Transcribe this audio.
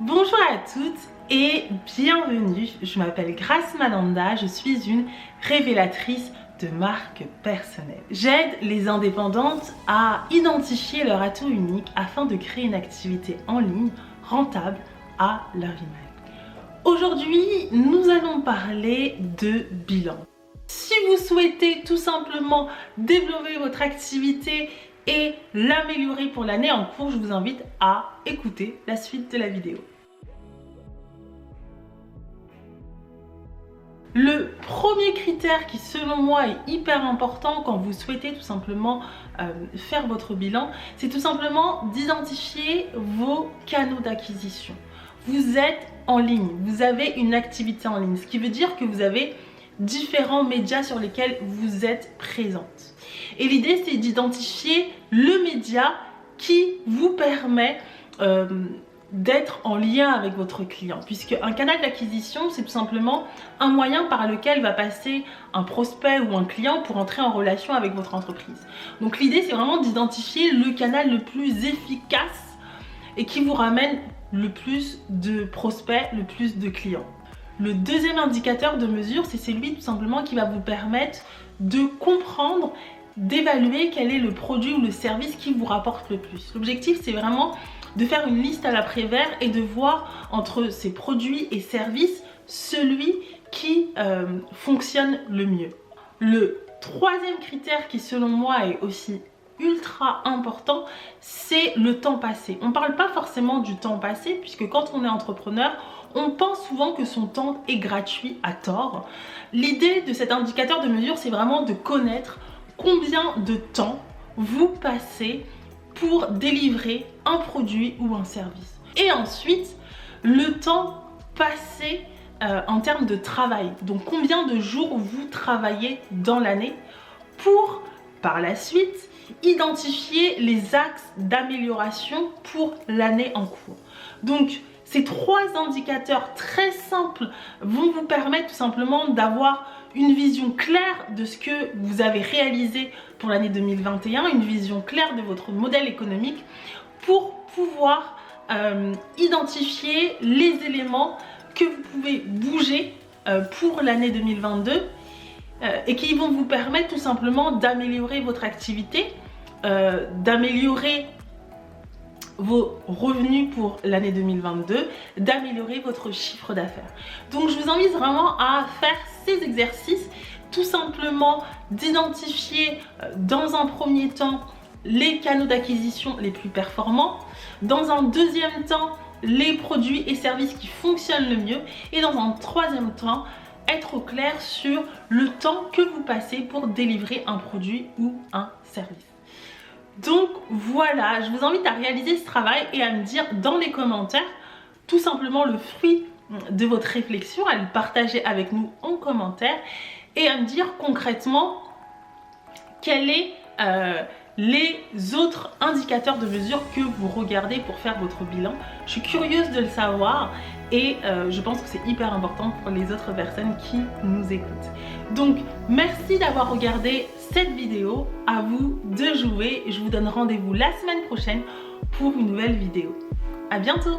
Bonjour à toutes et bienvenue, je m'appelle Grace Malanda, je suis une révélatrice de marque personnelle. J'aide les indépendantes à identifier leur atout unique afin de créer une activité en ligne rentable à leur image. Aujourd'hui, nous allons parler de bilan. Si vous souhaitez tout simplement développer votre activité et l'améliorer pour l'année en cours, je vous invite à écouter la suite de la vidéo. Le premier critère qui selon moi est hyper important quand vous souhaitez tout simplement faire votre bilan, c'est tout simplement d'identifier vos canaux d'acquisition. Vous êtes en ligne, vous avez une activité en ligne, ce qui veut dire que vous avez différents médias sur lesquels vous êtes présente. Et l'idée, c'est d'identifier le média qui vous permet d'être en lien avec votre client, puisque un canal d'acquisition, c'est tout simplement un moyen par lequel va passer un prospect ou un client pour entrer en relation avec votre entreprise. Donc l'idée, c'est vraiment d'identifier le canal le plus efficace et qui vous ramène le plus de prospects, le plus de clients. Le deuxième indicateur de mesure, c'est celui tout simplement qui va vous permettre de comprendre, d'évaluer quel est le produit ou le service qui vous rapporte le plus. L'objectif, c'est vraiment de faire une liste à l'après-vert et de voir entre ces produits et services celui qui fonctionne le mieux. Le troisième critère qui selon moi est aussi ultra important, c'est le temps passé. On ne parle pas forcément du temps passé puisque quand on est entrepreneur, on pense souvent que son temps est gratuit à tort. L'idée de cet indicateur de mesure, c'est vraiment de connaître combien de temps vous passez pour délivrer un produit ou un service. Et ensuite, le temps passé en termes de travail. Donc combien de jours vous travaillez dans l'année pour, par la suite, identifier les axes d'amélioration pour l'année en cours. Donc ces trois indicateurs très simples vont vous permettre tout simplement d'avoir une vision claire de ce que vous avez réalisé pour l'année 2021, une vision claire de votre modèle économique pour pouvoir identifier les éléments que vous pouvez bouger pour l'année 2022 et qui vont vous permettre tout simplement d'améliorer votre activité, d'améliorer vos revenus pour l'année 2022, d'améliorer votre chiffre d'affaires. Donc je vous invite vraiment à faire ces exercices, tout simplement d'identifier dans un premier temps les canaux d'acquisition les plus performants, dans un deuxième temps les produits et services qui fonctionnent le mieux et dans un troisième temps être au clair sur le temps que vous passez pour délivrer un produit ou un service. Donc voilà, je vous invite à réaliser ce travail et à me dire dans les commentaires tout simplement le fruit de votre réflexion, à le partager avec nous en commentaire et à me dire concrètement quels sont les autres indicateurs de mesure que vous regardez pour faire votre bilan. Je suis curieuse de le savoir et je pense que c'est hyper important pour les autres personnes qui nous écoutent. Donc merci d'avoir regardé cette vidéo, à vous de jouer. Je vous donne rendez-vous la semaine prochaine pour une nouvelle vidéo. À bientôt!